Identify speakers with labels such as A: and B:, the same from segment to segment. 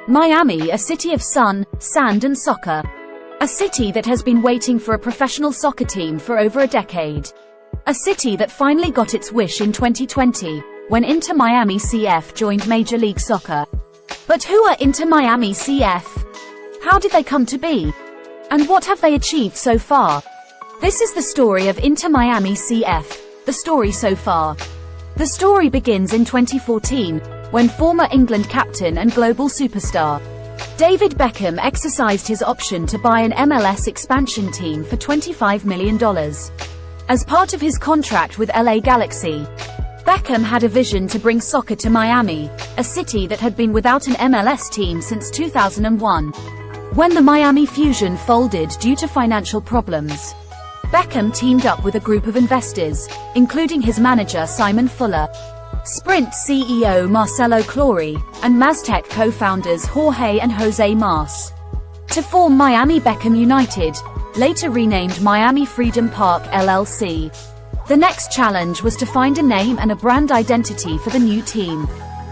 A: Miami, a city of sun, sand and soccer. A city that has been waiting for a professional soccer team for over a decade. A city that finally got its wish in 2020, when Inter Miami CF joined Major League Soccer. But who are Inter Miami CF? How did they come to be? And what have they achieved so far? This is the story of Inter Miami CF, the story so far. The story begins in 2014, when former England captain and global superstar David Beckham exercised his option to buy an MLS expansion team for $25 million. As part of his contract with LA Galaxy, Beckham had a vision to bring soccer to Miami, a city that had been without an MLS team since 2001. When the Miami Fusion folded due to financial problems, Beckham teamed up with a group of investors, including his manager Simon Fuller, Sprint CEO Marcelo Clary, and Maztec co-founders Jorge and Jose Mas, to form Miami Beckham United, later renamed Miami Freedom Park LLC. The next challenge was to find a name and a brand identity for the new team.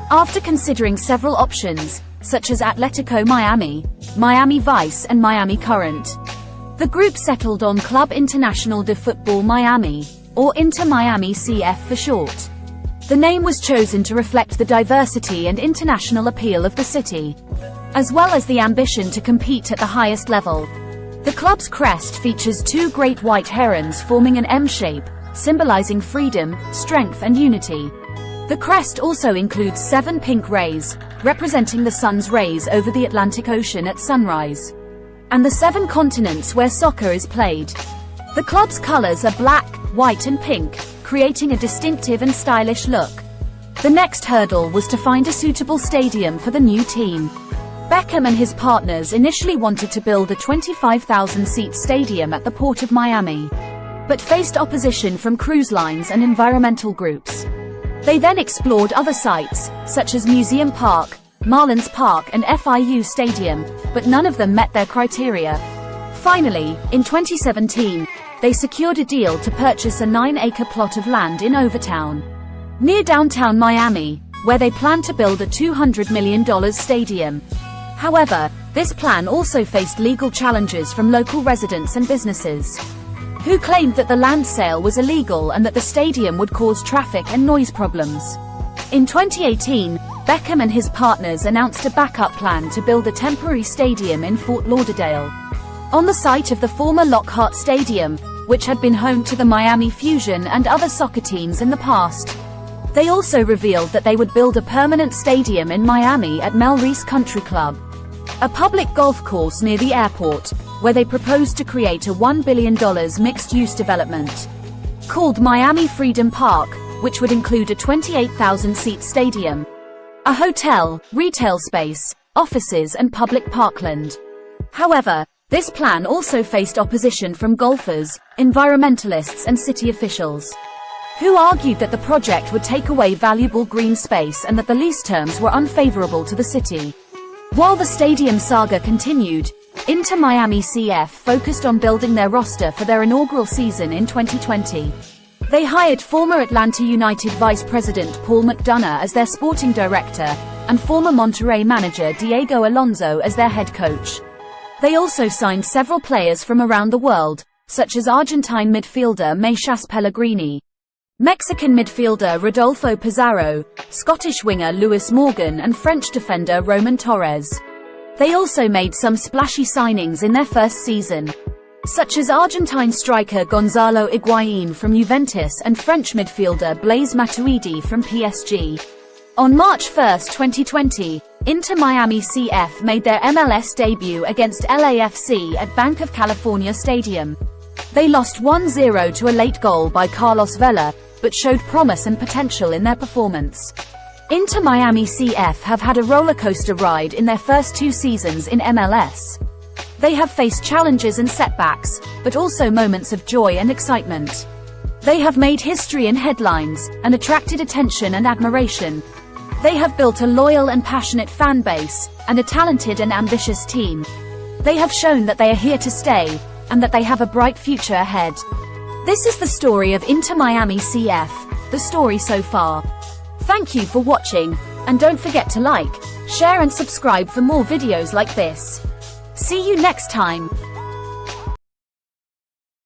A: After considering several options, such as Atletico Miami, Miami Vice and Miami Current, the group settled on Club International de Football Miami, or Inter Miami CF for short. The name was chosen to reflect the diversity and international appeal of the city, as well as the ambition to compete at the highest level. The club's crest features two great white herons forming an M shape, symbolizing freedom, strength and unity. The crest also includes 7 pink rays, representing the sun's rays over the Atlantic Ocean at sunrise, and the 7 continents where soccer is played. The club's colors are black, white and pink, creating a distinctive and stylish look. The next hurdle was to find a suitable stadium for the new team. Beckham and his partners initially wanted to build a 25,000-seat stadium at the Port of Miami, but faced opposition from cruise lines and environmental groups. They then explored other sites, such as Museum Park, Marlins Park and FIU Stadium, but none of them met their criteria. Finally, in 2017, they secured a deal to purchase a 9-acre plot of land in Overtown, near downtown Miami, where they planned to build a $200 million stadium. However, this plan also faced legal challenges from local residents and businesses, who claimed that the land sale was illegal and that the stadium would cause traffic and noise problems. In 2018, Beckham and his partners announced a backup plan to build a temporary stadium in Fort Lauderdale, on the site of the former Lockhart Stadium, which had been home to the Miami Fusion and other soccer teams in the past. They also revealed that they would build a permanent stadium in Miami at Mel Reese Country Club, a public golf course near the airport, where they proposed to create a $1 billion mixed-use development called Miami Freedom Park, which would include a 28,000-seat stadium, a hotel, retail space, offices and public parkland. However, this plan also faced opposition from golfers, environmentalists and city officials, who argued that the project would take away valuable green space and that the lease terms were unfavorable to the city. While the stadium saga continued, Inter Miami CF focused on building their roster for their inaugural season in 2020. They hired former Atlanta United Vice President Paul McDonough as their sporting director, and former Monterrey manager Diego Alonso as their head coach. They also signed several players from around the world, such as Argentine midfielder Meixas Pellegrini, Mexican midfielder Rodolfo Pizarro, Scottish winger Lewis Morgan and French defender Roman Torres. They also made some splashy signings in their first season, such as Argentine striker Gonzalo Higuaín from Juventus and French midfielder Blaise Matuidi from PSG. On March 1, 2020, Inter Miami CF made their MLS debut against LAFC at Banc of California Stadium. They lost 1-0 to a late goal by Carlos Vela, but showed promise and potential in their performance. Inter Miami CF have had a rollercoaster ride in their first 2 seasons in MLS. They have faced challenges and setbacks, but also moments of joy and excitement. They have made history in headlines, and attracted attention and admiration. They have built a loyal and passionate fan base, and a talented and ambitious team. They have shown that they are here to stay, and that they have a bright future ahead. This is the story of Inter Miami CF, the story so far. Thank you for watching, and don't forget to like, share and subscribe for more videos like this. See you next time.